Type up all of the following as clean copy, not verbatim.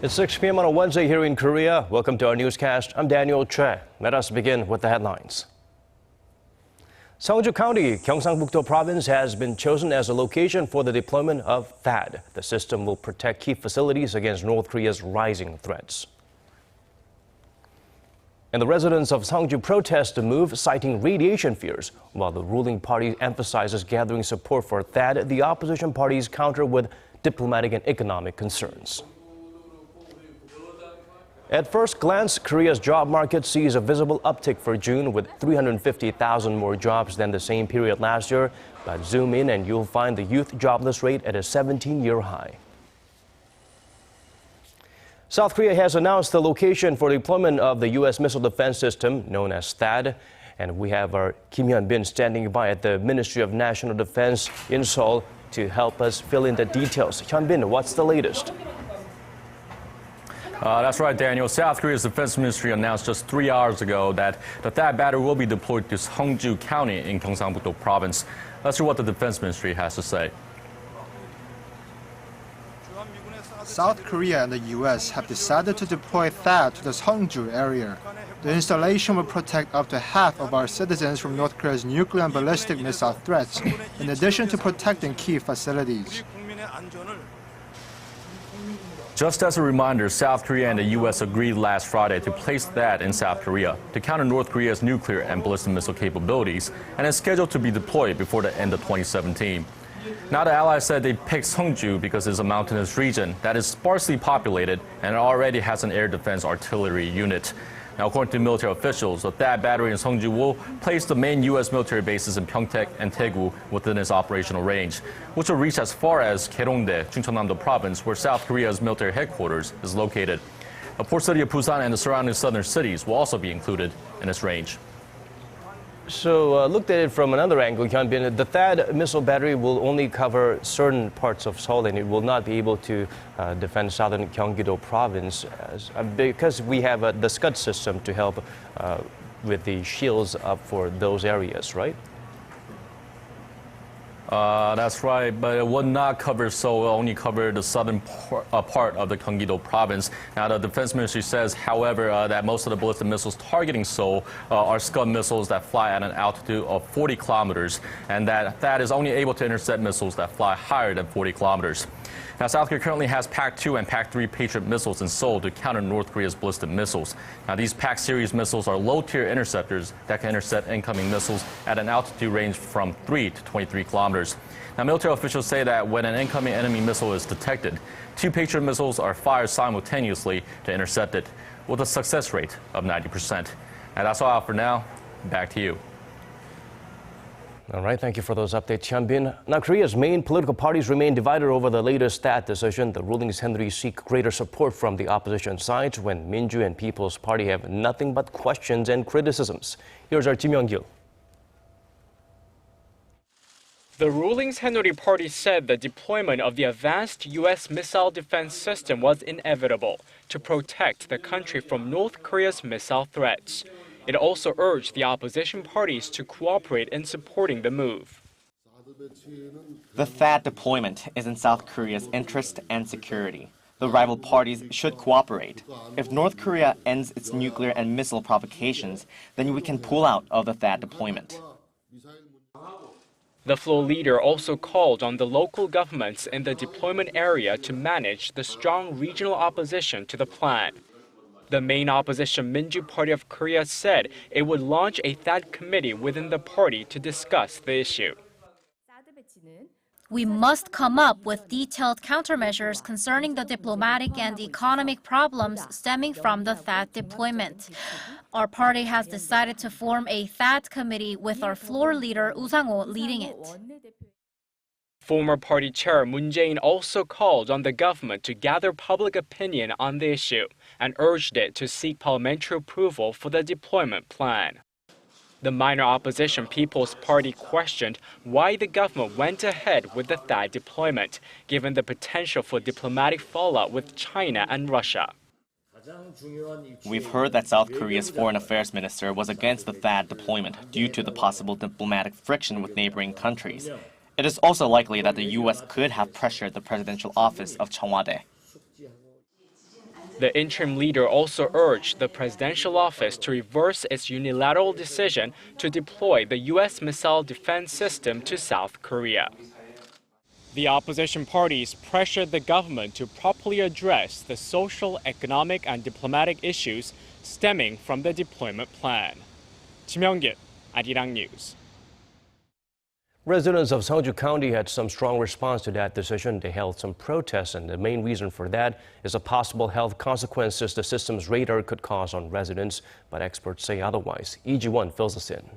It's 6 p.m. on a Wednesday here in Korea. Welcome to our newscast. I'm Daniel Choi. Let us begin with the headlines. Seongju County, Gyeongsangbuk-do province has been chosen as a location for the deployment of THAAD. The system will protect key facilities against North Korea's rising threats. And the residents of Seongju protest the move, citing radiation fears. While the ruling party emphasizes gathering support for THAAD, the opposition parties counter with diplomatic and economic concerns. At first glance, Korea's job market sees a visible uptick for June with 350,000 more jobs than the same period last year. But zoom in and you'll find the youth jobless rate at a 17-year high. South Korea has announced the location for deployment of the U.S. missile defense system known as THAAD. And we have our Kim Hyun-bin standing by at the Ministry of National Defense in Seoul to help us fill in the details. Hyun-bin, what's the latest? That's right, Daniel. South Korea's defense ministry announced just 3 hours ago that the THAAD battery will be deployed to Seongju County in Gyeongsangbuk-do province. Let's hear what the defense ministry has to say. South Korea and the U.S. have decided to deploy THAAD to the Seongju area. The installation will protect up to half of our citizens from North Korea's nuclear and ballistic missile threats, in addition to protecting key facilities. Just as a reminder, South Korea and the U.S. agreed last Friday to place THAAD in South Korea to counter North Korea's nuclear and ballistic missile capabilities, and is scheduled to be deployed before the end of 2017. Now the allies said they picked Seongju because it's a mountainous region that is sparsely populated and already has an air defense artillery unit. Now, according to military officials, the THAAD battery in Seongju will place the main U.S. military bases in Pyeongtaek and Daegu within its operational range, which will reach as far as Gyeongdae, Chungcheongnam-do province, where South Korea's military headquarters is located. The port city of Busan and the surrounding southern cities will also be included in its range. So looked at it from another angle, Hyun-bin, the THAAD missile battery will only cover certain parts of Seoul and it will not be able to defend southern Gyeonggi-do province because we have the Scud system to help with the shields up for those areas, right? That's right, but it would not cover Seoul, only cover the southern part of the Gyeonggi-do province. Now, the defense ministry says, however, that most of the ballistic missiles targeting Seoul are Scud missiles that fly at an altitude of 40 kilometers, and that is only able to intercept missiles that fly higher than 40 kilometers. Now, South Korea currently has PAC-2 and PAC-3 Patriot missiles in Seoul to counter North Korea's ballistic missiles. Now, these PAC series missiles are low-tier interceptors that can intercept incoming missiles at an altitude range from 3 to 23 kilometers. Now, military officials say that when an incoming enemy missile is detected, 2 Patriot missiles are fired simultaneously to intercept it, with a success rate of 90%. And that's all for now. Back to you. All right, thank you for those updates, Hyun-bin. Now, Korea's main political parties remain divided over the latest THAAD decision. The ruling Saenuri seek greater support from the opposition sides when Minju and People's Party have nothing but questions and criticisms. Here's our Kim Young-gil. The ruling Saenuri party said the deployment of the advanced U.S. missile defense system was inevitable to protect the country from North Korea's missile threats. It also urged the opposition parties to cooperate in supporting the move. The THAAD deployment is in South Korea's interest and security. The rival parties should cooperate. If North Korea ends its nuclear and missile provocations, then we can pull out of the THAAD deployment. The floor leader also called on the local governments in the deployment area to manage the strong regional opposition to the plan. The main opposition Minju Party of Korea said it would launch a THAAD committee within the party to discuss the issue. We must come up with detailed countermeasures concerning the diplomatic and economic problems stemming from the THAAD deployment. Our party has decided to form a THAAD committee with our floor leader Woo Sang-ho leading it. Former party chair Moon Jae-in also called on the government to gather public opinion on the issue and urged it to seek parliamentary approval for the deployment plan. The minor opposition People's Party questioned why the government went ahead with the THAAD deployment, given the potential for diplomatic fallout with China and Russia. We've heard that South Korea's foreign affairs minister was against the THAAD deployment due to the possible diplomatic friction with neighboring countries. It is also likely that the U.S. could have pressured the presidential office of Cheongwade. The interim leader also urged the presidential office to reverse its unilateral decision to deploy the U.S. missile defense system to South Korea. The opposition parties pressured the government to properly address the social, economic, and diplomatic issues stemming from the deployment plan. Kim Young-git, Arirang News. Residents of Seongju County had some strong response to that decision. They held some protests, and the main reason for that is the possible health consequences the system's radar could cause on residents. But experts say otherwise. Lee Ji-won fills us in.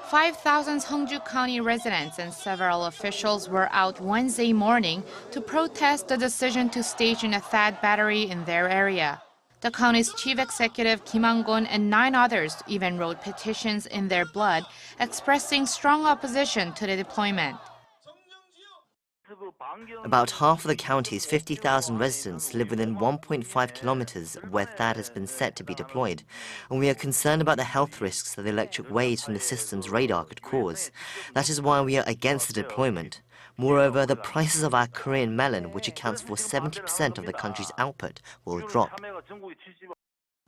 5,000 Seongju County residents and several officials were out Wednesday morning to protest the decision to station a THAAD battery in their area. The county's chief executive Kim Hang-gon and 9 others even wrote petitions in their blood expressing strong opposition to the deployment. About half of the county's 50,000 residents live within 1.5 kilometers where THAAD has been set to be deployed, and we are concerned about the health risks that the electric waves from the system's radar could cause. That is why we are against the deployment. Moreover, the prices of our Korean melon, which accounts for 70% of the country's output, will drop.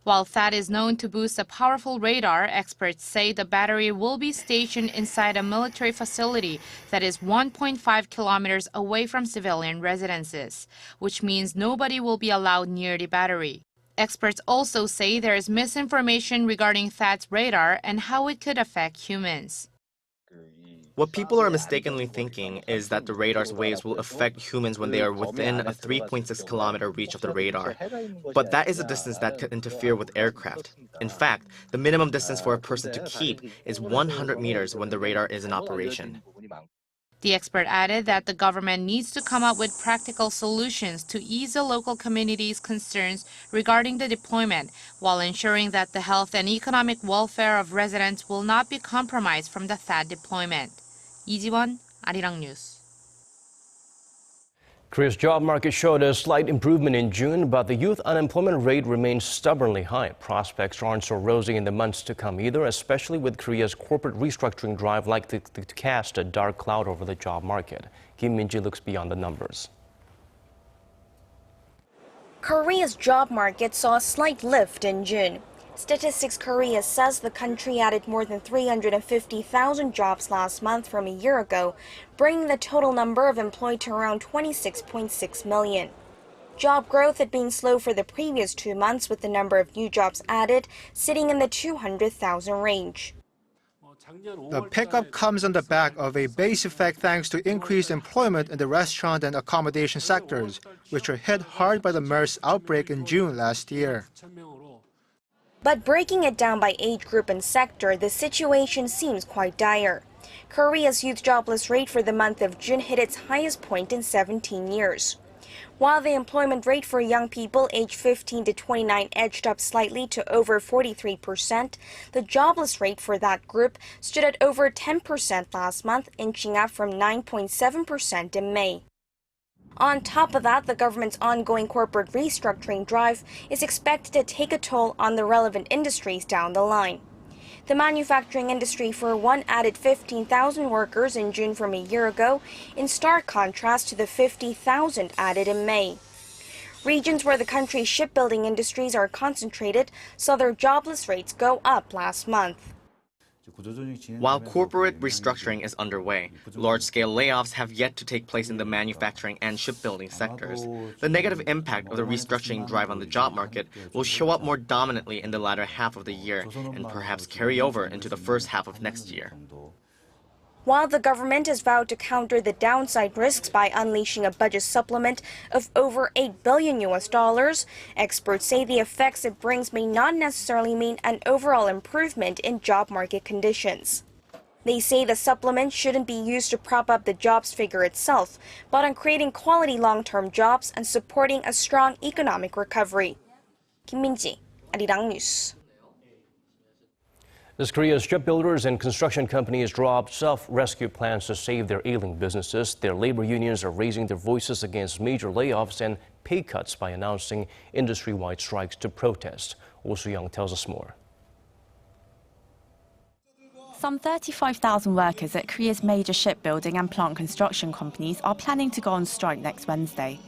While THAAD is known to boost a powerful radar, experts say the battery will be stationed inside a military facility that is 1.5 kilometers away from civilian residences, which means nobody will be allowed near the battery. Experts also say there is misinformation regarding THAAD's radar and how it could affect humans. What people are mistakenly thinking is that the radar's waves will affect humans when they are within a 3.6-kilometer reach of the radar. But that is a distance that could interfere with aircraft. In fact, the minimum distance for a person to keep is 100 meters when the radar is in operation. The expert added that the government needs to come up with practical solutions to ease the local community's concerns regarding the deployment, while ensuring that the health and economic welfare of residents will not be compromised from the THAAD deployment. Lee Ji-won, Arirang News. Korea's job market showed a slight improvement in June, but the youth unemployment rate remains stubbornly high. Prospects aren't so rosy in the months to come either, especially with Korea's corporate restructuring drive likely to cast a dark cloud over the job market. Kim Min-ji looks beyond the numbers. Korea's job market saw a slight lift in June. Statistics Korea says the country added more than 350,000 jobs last month from a year ago, bringing the total number of employed to around 26.6 million. Job growth had been slow for the previous 2 months, with the number of new jobs added sitting in the 200,000 range. The pickup comes on the back of a base effect thanks to increased employment in the restaurant and accommodation sectors, which were hit hard by the MERS outbreak in June last year. But breaking it down by age group and sector, the situation seems quite dire. Korea's youth jobless rate for the month of June hit its highest point in 17 years. While the employment rate for young people aged 15 to 29 edged up slightly to over 43%, the jobless rate for that group stood at over 10% last month, inching up from 9.7% in May. On top of that, the government's ongoing corporate restructuring drive is expected to take a toll on the relevant industries down the line. The manufacturing industry, for one, added 15,000 workers in June from a year ago, in stark contrast to the 50,000 added in May. Regions where the country's shipbuilding industries are concentrated saw their jobless rates go up last month. While corporate restructuring is underway, large-scale layoffs have yet to take place in the manufacturing and shipbuilding sectors. The negative impact of the restructuring drive on the job market will show up more dominantly in the latter half of the year and perhaps carry over into the first half of next year. While the government has vowed to counter the downside risks by unleashing a budget supplement of over $8 billion, experts say the effects it brings may not necessarily mean an overall improvement in job market conditions. They say the supplement shouldn't be used to prop up the jobs figure itself, but on creating quality long-term jobs and supporting a strong economic recovery. Kim Min-ji, Arirang News. As Korea's shipbuilders and construction companies draw up self-rescue plans to save their ailing businesses, their labor unions are raising their voices against major layoffs and pay cuts by announcing industry-wide strikes to protest. Oh Soo-young tells us more. Some 35,000 workers at Korea's major shipbuilding and plant construction companies are planning to go on strike next Wednesday.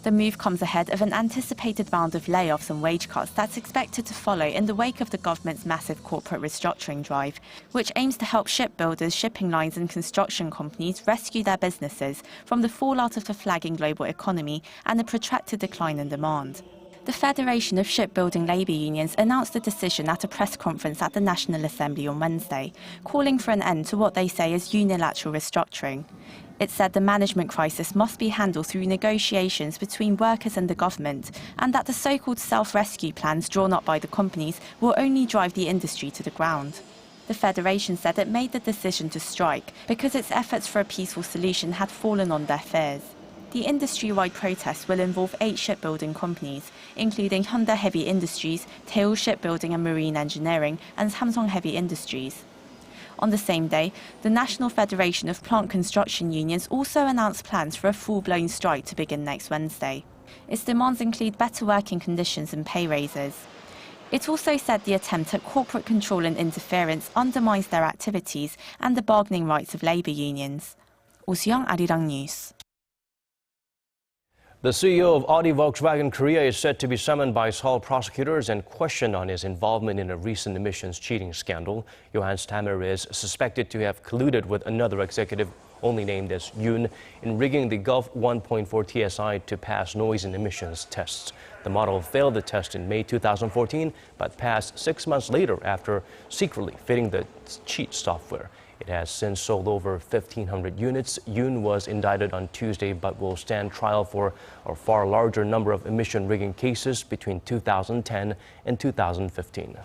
The move comes ahead of an anticipated round of layoffs and wage cuts that's expected to follow in the wake of the government's massive corporate restructuring drive, which aims to help shipbuilders, shipping lines and construction companies rescue their businesses from the fallout of the flagging global economy and the protracted decline in demand. The Federation of Shipbuilding Labour Unions announced the decision at a press conference at the National Assembly on Wednesday, calling for an end to what they say is unilateral restructuring. It said the management crisis must be handled through negotiations between workers and the government, and that the so-called self-rescue plans drawn up by the companies will only drive the industry to the ground. The Federation said it made the decision to strike because its efforts for a peaceful solution had fallen on deaf ears. The industry-wide protest will involve 8 shipbuilding companies, including Hyundai Heavy Industries, Seoul Shipbuilding and Marine Engineering, and Samsung Heavy Industries. On the same day, the National Federation of Plant Construction Unions also announced plans for a full-blown strike to begin next Wednesday. Its demands include better working conditions and pay raises. It also said the attempt at corporate control and interference undermines their activities and the bargaining rights of labour unions. Oh Soo-young, Arirang News. The CEO of Audi Volkswagen Korea is said to be summoned by Seoul prosecutors and questioned on his involvement in a recent emissions cheating scandal. Johannes Tamer is suspected to have colluded with another executive, only named as Yoon, in rigging the Gulf 1.4 TSI to pass noise and emissions tests. The model failed the test in May 2014, but passed 6 months later after secretly fitting the cheat software. It has since sold over 1,500 units. Yoon was indicted on Tuesday but will stand trial for a far larger number of emission rigging cases between 2010 and 2015.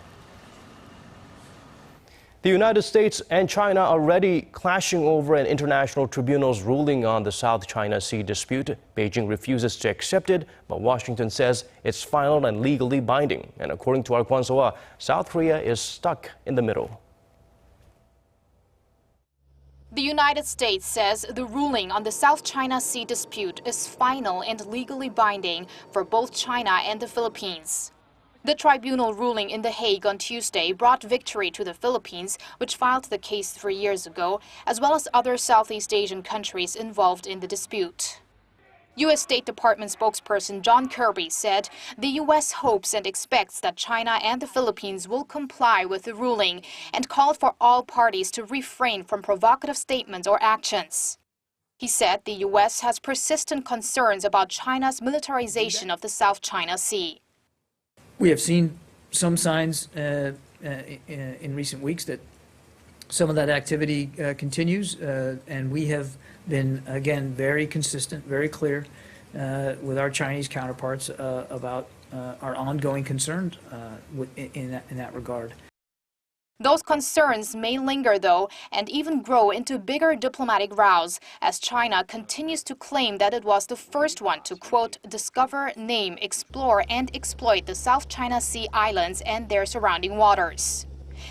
The United States and China are already clashing over an international tribunal's ruling on the South China Sea dispute. Beijing refuses to accept it, but Washington says it's final and legally binding. And according to our Kwon So-ah, South Korea is stuck in the middle. The United States says the ruling on the South China Sea dispute is final and legally binding for both China and the Philippines. The tribunal ruling in The Hague on Tuesday brought victory to the Philippines, which filed the case 3 years ago, as well as other Southeast Asian countries involved in the dispute. U.S. State Department spokesperson John Kirby said the U.S. hopes and expects that China and the Philippines will comply with the ruling and called for all parties to refrain from provocative statements or actions. He said the U.S. has persistent concerns about China's militarization of the South China Sea. We have seen some signs in recent weeks that some of that activity continues, and we have been, again, very consistent, very clear with our Chinese counterparts about our ongoing concerns in that regard. Those concerns may linger, though, and even grow into bigger diplomatic rows as China continues to claim that it was the first one to, quote, discover, name, explore, and exploit the South China Sea islands and their surrounding waters.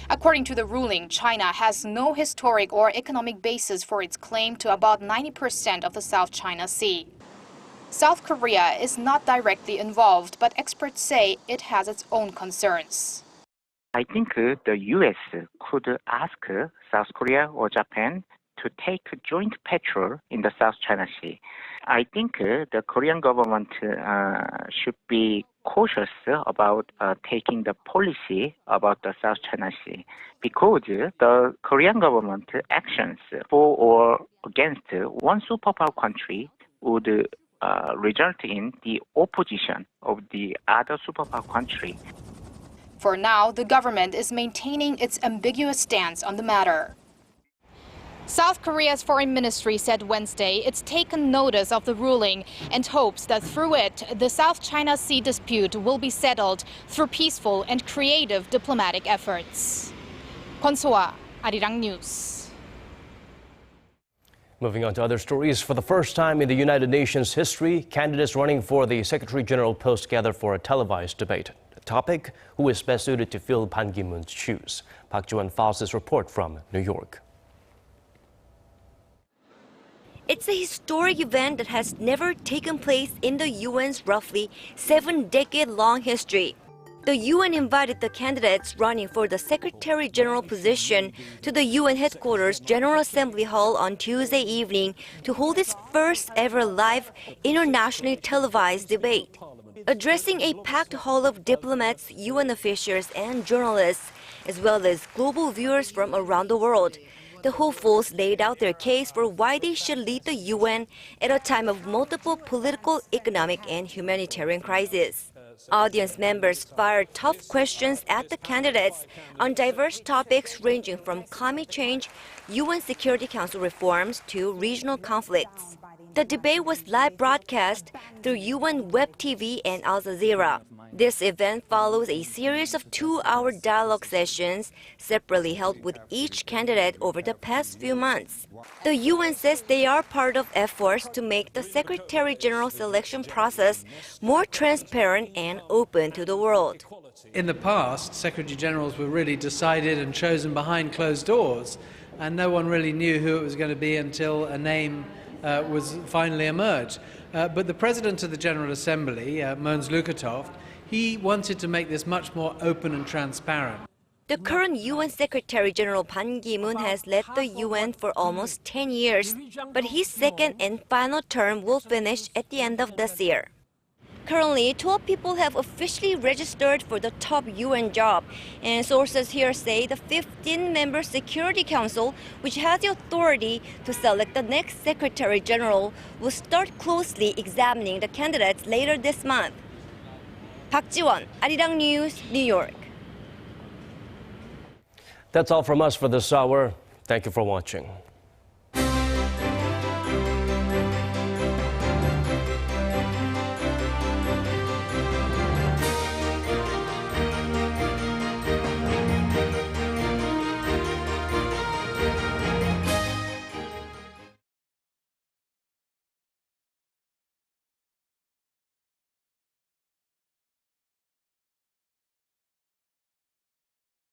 According to the ruling, China has no historic or economic basis for its claim to about 90% of the South China Sea. South Korea is not directly involved, but experts say it has its own concerns. I think the U.S. could ask South Korea or Japan to take joint patrol in the South China Sea. I think the Korean government should be cautious about taking the policy about the South China Sea because the Korean government actions for or against one superpower country would result in the opposition of the other superpower country. For now, the government is maintaining its ambiguous stance on the matter. South Korea's foreign ministry said Wednesday it's taken notice of the ruling and hopes that through it, the South China Sea dispute will be settled through peaceful and creative diplomatic efforts. Kwon So-ah, Arirang News. Moving on to other stories. For the first time in the United Nations history, candidates running for the Secretary General post gather for a televised debate. The topic, who is best suited to fill Ban Ki-moon's shoes? Park Ji-won files this report from New York. It's a historic event that has never taken place in the UN's roughly 7-decade-long history. The UN invited the candidates running for the Secretary General position to the UN headquarters General Assembly Hall on Tuesday evening to hold its first ever live, internationally televised debate. Addressing a packed hall of diplomats, UN officials, and journalists, as well as global viewers from around the world, the hopefuls laid out their case for why they should lead the UN at a time of multiple political, economic, and humanitarian crises. Audience members fired tough questions at the candidates on diverse topics ranging from climate change, UN Security Council reforms, to regional conflicts. The debate was live broadcast through UN Web TV and Al Jazeera. This event follows a series of 2-hour dialogue sessions separately held with each candidate over the past few months. The UN says they are part of efforts to make the Secretary General selection process more transparent and open to the world. In the past, Secretary Generals were really decided and chosen behind closed doors, and no one really knew who it was going to be until a name was finally emerged. But the President of the General Assembly, Måns Lukatoft, he wanted to make this much more open and transparent. The current UN Secretary General Ban Ki-moon has led the UN for almost 10 years, but his second and final term will finish at the end of this year. Currently, 12 people have officially registered for the top UN job, and sources here say the 15-member Security Council, which has the authority to select the next Secretary General, will start closely examining the candidates later this month. Park Ji-won, Arirang News, New York. That's all from us for this hour. Thank you for watching.